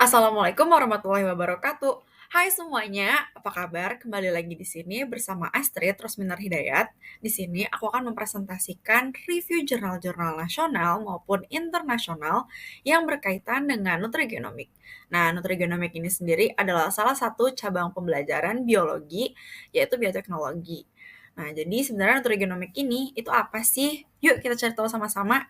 Assalamualaikum warahmatullahi wabarakatuh. Hai semuanya, apa kabar? Kembali lagi di sini bersama Astrid Rosminar Hidayat. Di sini aku akan mempresentasikan review jurnal-jurnal nasional maupun internasional yang berkaitan dengan nutrigenomik. Nah, nutrigenomik ini sendiri adalah salah satu cabang pembelajaran biologi, yaitu bioteknologi. Nah, jadi sebenarnya nutrigenomik ini itu apa sih? Yuk kita cari tahu sama-sama.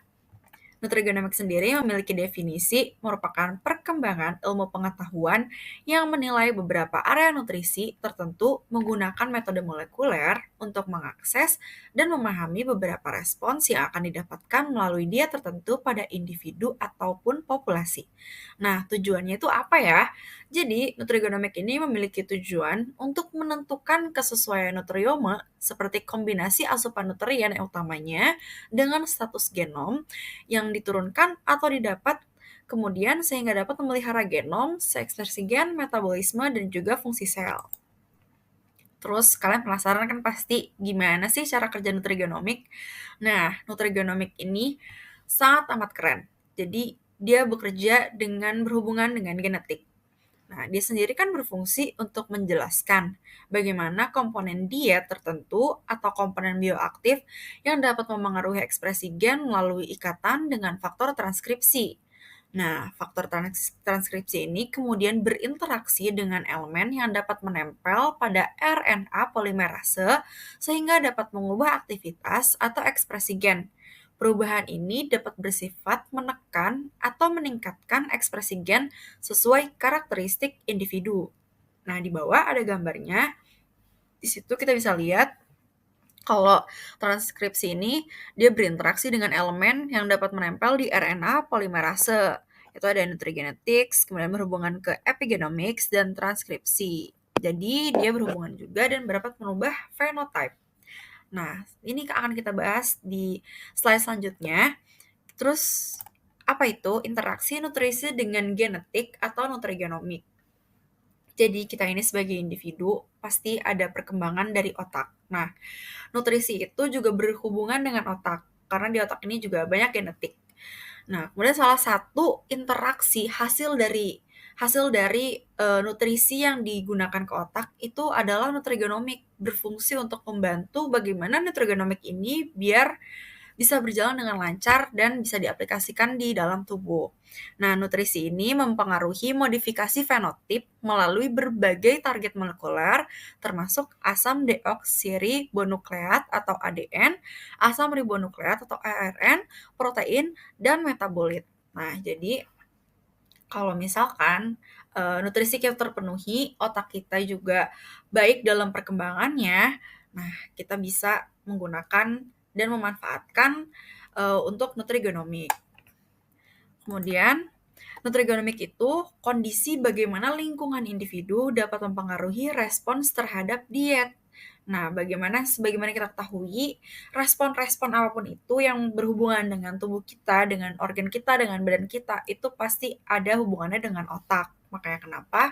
Nutrigenomik sendiri memiliki definisi merupakan perkembangan ilmu pengetahuan yang menilai beberapa area nutrisi tertentu menggunakan metode molekuler untuk mengakses dan memahami beberapa respons yang akan didapatkan melalui diet tertentu pada individu ataupun populasi. Nah, tujuannya itu apa ya? Jadi, nutrigenomik ini memiliki tujuan untuk menentukan kesesuaian nutrioma seperti kombinasi asupan nutrien yang utamanya dengan status genom yang diturunkan atau didapat kemudian sehingga dapat memelihara genom, seekspresi gen, metabolisme, dan juga fungsi sel. Terus kalian penasaran kan pasti gimana sih cara kerja nutrigenomik? Nah, nutrigenomik ini sangat amat keren. Jadi dia bekerja dengan berhubungan dengan genetik. Nah, dia sendiri kan berfungsi untuk menjelaskan bagaimana komponen diet tertentu atau komponen bioaktif yang dapat memengaruhi ekspresi gen melalui ikatan dengan faktor transkripsi. Nah, faktor transkripsi ini kemudian berinteraksi dengan elemen yang dapat menempel pada RNA polimerase sehingga dapat mengubah aktivitas atau ekspresi gen. Perubahan ini dapat bersifat menekan atau meningkatkan ekspresi gen sesuai karakteristik individu. Nah, di bawah ada gambarnya. Di situ kita bisa lihat kalau transkripsi ini dia berinteraksi dengan elemen yang dapat menempel di RNA polimerase. Itu ada nutrigenetics, kemudian berhubungan ke epigenomics dan transkripsi. Jadi dia berhubungan juga dan dapat mengubah phenotype. Nah, ini akan kita bahas di slide selanjutnya. Terus, apa itu interaksi nutrisi dengan genetik atau nutrigenomik? Jadi, kita ini sebagai individu pasti ada perkembangan dari otak. Nah, nutrisi itu juga berhubungan dengan otak, karena di otak ini juga banyak genetik. Nah, kemudian salah satu interaksi hasil dari nutrisi yang digunakan ke otak itu adalah nutrigenomik, berfungsi untuk membantu bagaimana nutrigenomik ini biar bisa berjalan dengan lancar dan bisa diaplikasikan di dalam tubuh. Nah, nutrisi ini mempengaruhi modifikasi fenotip melalui berbagai target molekuler, termasuk asam deoksiribonukleat atau ADN, asam ribonukleat atau ARN, protein, dan metabolit. Nah, jadi kalau misalkan nutrisi kita terpenuhi, otak kita juga baik dalam perkembangannya, nah kita bisa menggunakan dan memanfaatkan untuk nutrigenomik. Kemudian, nutrigenomik itu kondisi bagaimana lingkungan individu dapat mempengaruhi respons terhadap diet. Nah, sebagaimana kita ketahui, respon-respon apapun itu yang berhubungan dengan tubuh kita, dengan organ kita, dengan badan kita, itu pasti ada hubungannya dengan otak. Makanya kenapa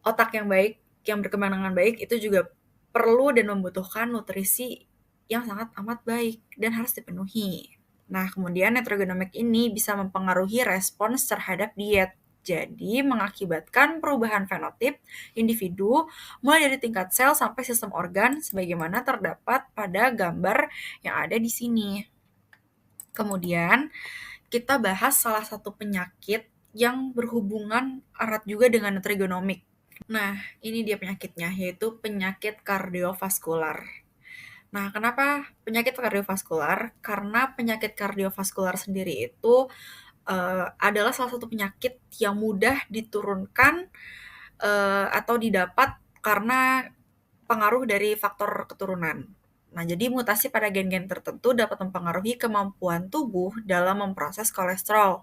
otak yang baik, yang berkembang dengan baik, itu juga perlu dan membutuhkan nutrisi yang sangat amat baik dan harus dipenuhi. Nah, kemudian nutrigenomik ini bisa mempengaruhi respons terhadap diet. Jadi, mengakibatkan perubahan fenotip individu mulai dari tingkat sel sampai sistem organ sebagaimana terdapat pada gambar yang ada di sini. Kemudian, kita bahas salah satu penyakit yang berhubungan erat juga dengan nutrigenomik. Nah, ini dia penyakitnya, yaitu penyakit kardiovaskular. Nah, kenapa penyakit kardiovaskular? Karena penyakit kardiovaskular sendiri itu adalah salah satu penyakit yang mudah diturunkan atau didapat karena pengaruh dari faktor keturunan. Nah, jadi mutasi pada gen-gen tertentu dapat mempengaruhi kemampuan tubuh dalam memproses kolesterol.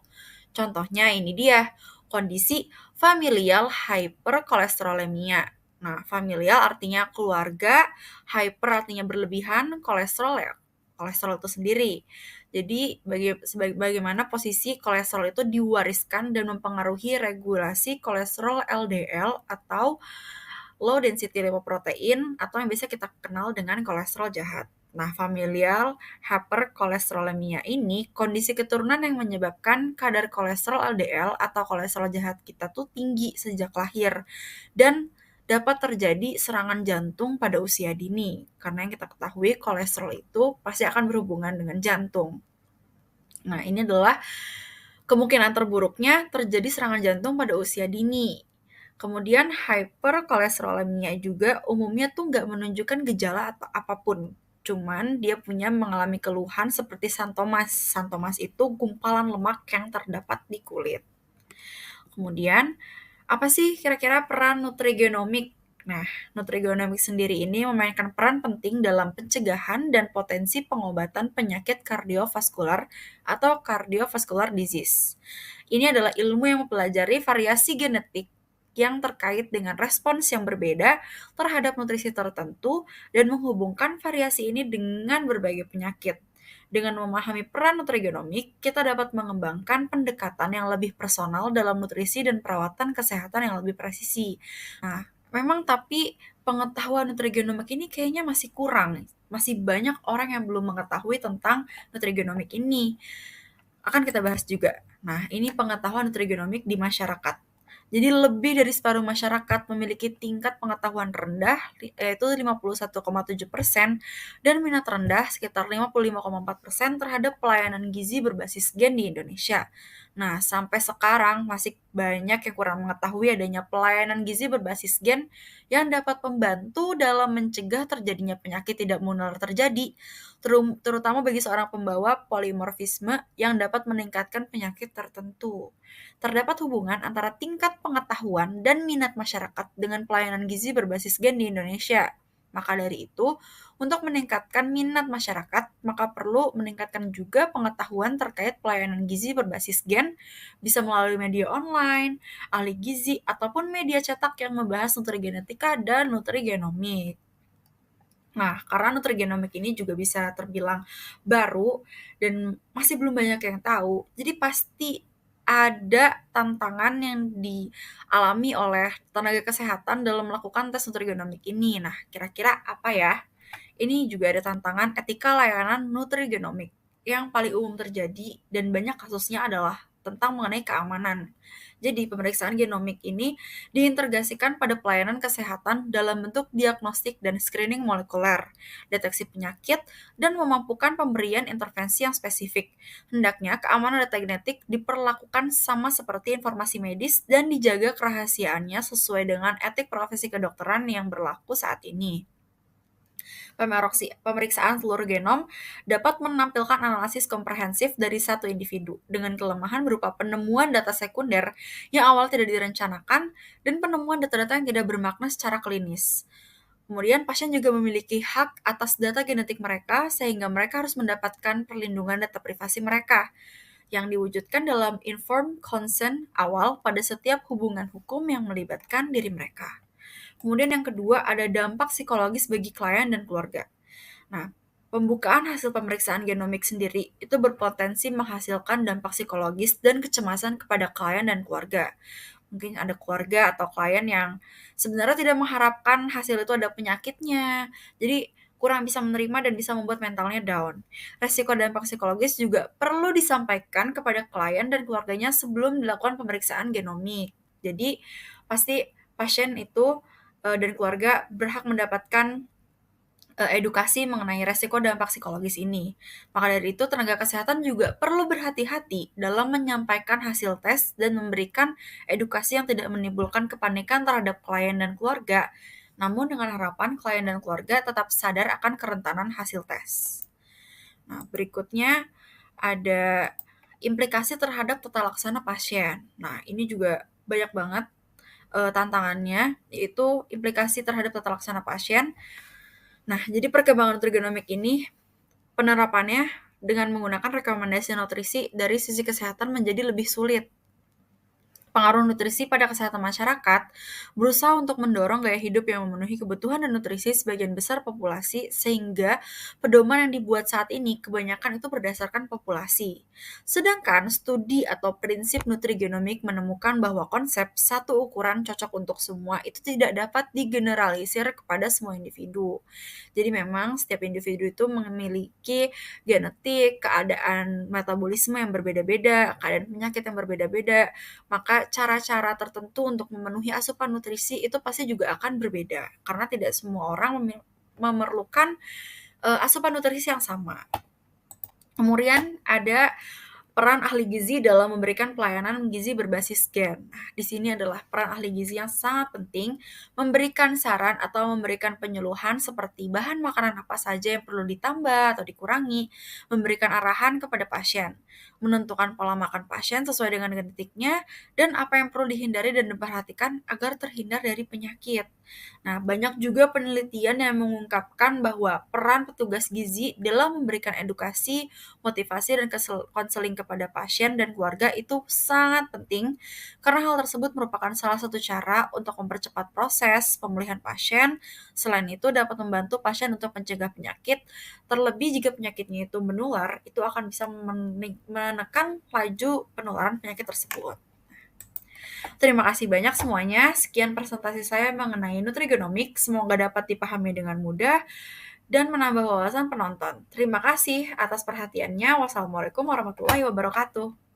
Contohnya ini dia, kondisi familial hyperkolesterolemia. Nah, familial artinya keluarga, hyper artinya berlebihan, kolesterol ya kolesterol itu sendiri. Jadi, bagaimana posisi kolesterol itu diwariskan dan mempengaruhi regulasi kolesterol LDL atau low density lipoprotein atau yang biasa kita kenal dengan kolesterol jahat. Nah, familial hyperkolesterolemia ini kondisi keturunan yang menyebabkan kadar kolesterol LDL atau kolesterol jahat kita tuh tinggi sejak lahir dan dapat terjadi serangan jantung pada usia dini. Karena yang kita ketahui kolesterol itu pasti akan berhubungan dengan jantung. Nah, ini adalah kemungkinan terburuknya terjadi serangan jantung pada usia dini. Kemudian hyperkolesterolemia juga umumnya tuh nggak menunjukkan gejala atau apapun. Cuman dia punya mengalami keluhan seperti santomas. Santomas itu gumpalan lemak yang terdapat di kulit. Kemudian, apa sih kira-kira peran nutrigenomik? Nah, nutrigenomik sendiri ini memainkan peran penting dalam pencegahan dan potensi pengobatan penyakit kardiovaskular atau cardiovascular disease. Ini adalah ilmu yang mempelajari variasi genetik yang terkait dengan respons yang berbeda terhadap nutrisi tertentu dan menghubungkan variasi ini dengan berbagai penyakit. Dengan memahami peran nutrigenomik, kita dapat mengembangkan pendekatan yang lebih personal dalam nutrisi dan perawatan kesehatan yang lebih presisi. Nah, memang tapi pengetahuan nutrigenomik ini kayaknya masih kurang. Masih banyak orang yang belum mengetahui tentang nutrigenomik ini. Akan kita bahas juga. Nah, ini pengetahuan nutrigenomik di masyarakat. Jadi lebih dari separuh masyarakat memiliki tingkat pengetahuan rendah, yaitu 51,7%, dan minat rendah sekitar 55,4% terhadap pelayanan gizi berbasis gen di Indonesia. Nah, sampai sekarang masih banyak yang kurang mengetahui adanya pelayanan gizi berbasis gen yang dapat membantu dalam mencegah terjadinya penyakit tidak menular terjadi, terutama bagi seorang pembawa polimorfisme yang dapat meningkatkan penyakit tertentu. Terdapat hubungan antara tingkat pengetahuan dan minat masyarakat dengan pelayanan gizi berbasis gen di Indonesia. Maka dari itu, untuk meningkatkan minat masyarakat, maka perlu meningkatkan juga pengetahuan terkait pelayanan gizi berbasis gen, bisa melalui media online, ahli gizi, ataupun media cetak yang membahas nutrigenetika dan nutrigenomik. Nah, karena nutrigenomik ini juga bisa terbilang baru dan masih belum banyak yang tahu, jadi pasti ada tantangan yang dialami oleh tenaga kesehatan dalam melakukan tes nutrigenomik ini. Nah, kira-kira apa ya? Ini juga ada tantangan etika layanan nutrigenomik yang paling umum terjadi dan banyak kasusnya adalah tentang mengenai keamanan. Jadi, pemeriksaan genomik ini diintegrasikan pada pelayanan kesehatan dalam bentuk diagnostik dan screening molekuler, deteksi penyakit, dan memampukan pemberian intervensi yang spesifik. Hendaknya keamanan data genetik diperlakukan sama seperti informasi medis dan dijaga kerahasiaannya sesuai dengan etik profesi kedokteran yang berlaku saat ini. Pemeriksaan seluruh genom dapat menampilkan analisis komprehensif dari satu individu dengan kelemahan berupa penemuan data sekunder yang awal tidak direncanakan dan penemuan data-data yang tidak bermakna secara klinis. Kemudian pasien juga memiliki hak atas data genetik mereka sehingga mereka harus mendapatkan perlindungan data privasi mereka yang diwujudkan dalam informed consent awal pada setiap hubungan hukum yang melibatkan diri mereka. Kemudian yang kedua ada dampak psikologis bagi klien dan keluarga. Nah, pembukaan hasil pemeriksaan genomik sendiri itu berpotensi menghasilkan dampak psikologis dan kecemasan kepada klien dan keluarga. Mungkin ada keluarga atau klien yang sebenarnya tidak mengharapkan hasil itu ada penyakitnya. Jadi kurang bisa menerima dan bisa membuat mentalnya down. Resiko dampak psikologis juga perlu disampaikan kepada klien dan keluarganya sebelum dilakukan pemeriksaan genomik. Jadi pasti pasien itu dan keluarga berhak mendapatkan edukasi mengenai resiko dampak psikologis ini. Maka dari itu, tenaga kesehatan juga perlu berhati-hati dalam menyampaikan hasil tes dan memberikan edukasi yang tidak menimbulkan kepanikan terhadap klien dan keluarga, namun dengan harapan klien dan keluarga tetap sadar akan kerentanan hasil tes. Nah, berikutnya ada implikasi terhadap tata laksana pasien. Nah, ini juga banyak banget tantangannya, yaitu implikasi terhadap tata laksana pasien. Nah, jadi perkembangan nutrigenomik ini penerapannya dengan menggunakan rekomendasi nutrisi dari sisi kesehatan menjadi lebih sulit. Pengaruh nutrisi pada kesehatan masyarakat berusaha untuk mendorong gaya hidup yang memenuhi kebutuhan dan nutrisi sebagian besar populasi, sehingga pedoman yang dibuat saat ini kebanyakan itu berdasarkan populasi. Sedangkan studi atau prinsip nutrigenomik menemukan bahwa konsep satu ukuran cocok untuk semua itu tidak dapat digeneralisir kepada semua individu. Jadi memang setiap individu itu memiliki genetik, keadaan metabolisme yang berbeda-beda, keadaan penyakit yang berbeda-beda, maka cara-cara tertentu untuk memenuhi asupan nutrisi itu pasti juga akan berbeda, karena tidak semua orang memerlukan asupan nutrisi yang sama. Kemudian ada peran ahli gizi dalam memberikan pelayanan gizi berbasis gen. Nah, di sini adalah peran ahli gizi yang sangat penting, memberikan saran atau memberikan penyuluhan seperti bahan makanan apa saja yang perlu ditambah atau dikurangi, memberikan arahan kepada pasien, menentukan pola makan pasien sesuai dengan genetiknya, dan apa yang perlu dihindari dan diperhatikan agar terhindar dari penyakit. Nah, banyak juga penelitian yang mengungkapkan bahwa peran petugas gizi dalam memberikan edukasi, motivasi, dan konseling kepada pasien dan keluarga itu sangat penting, karena hal tersebut merupakan salah satu cara untuk mempercepat proses pemulihan pasien. Selain itu, dapat membantu pasien untuk mencegah penyakit, terlebih jika penyakitnya itu menular, itu akan bisa menekan laju penularan penyakit tersebut. Terima kasih banyak semuanya. Sekian presentasi saya mengenai nutrigenomik. Semoga dapat dipahami dengan mudah dan menambah wawasan penonton. Terima kasih atas perhatiannya. Wassalamualaikum warahmatullahi wabarakatuh.